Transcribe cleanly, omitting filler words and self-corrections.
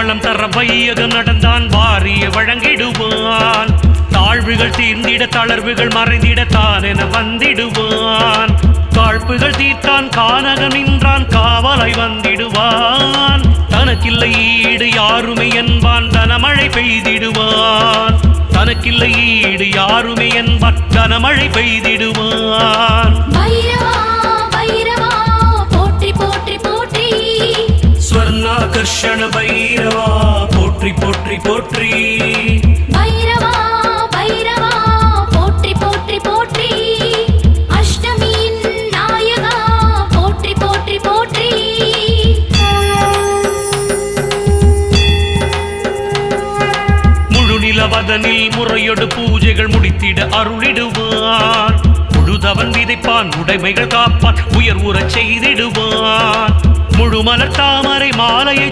வளம் தர வையகம் நடந்தான் வாரிய வழங்கிடுவான். தாழ்வுகள் தீர்ந்திட தளர்வுகள் மறைந்திட தானென வந்திடுவான். காழ்ப்புகள் தீர்த்தான் கானக நின்றான் காவலை வந்திடுவான். தனக்கில்லை ஈடு யாருமே என்பான் தனமழை பெய்திடுவான். தனக்கில்லை ஈடு யாருமே என்பான் கனமழை பெய்திடுவான். ஸ்வர்ணாகர்ஷண பைரவா போற்றி போற்றி போற்றி. பைரவா பைரவா போற்றி போற்றி போற்றி. அஷ்டமியின் நாயகா போற்றி போற்றி போற்றி. முழு நிலவதனில் முறையொடு பூஜைகள் முடித்திட அருளிடுவான். முழுதவன் விதைப்பான் உடைமைகள் காப்பான் உயர் உறச் செய்திடுவான். முழு மலர் தாமரை மாலையை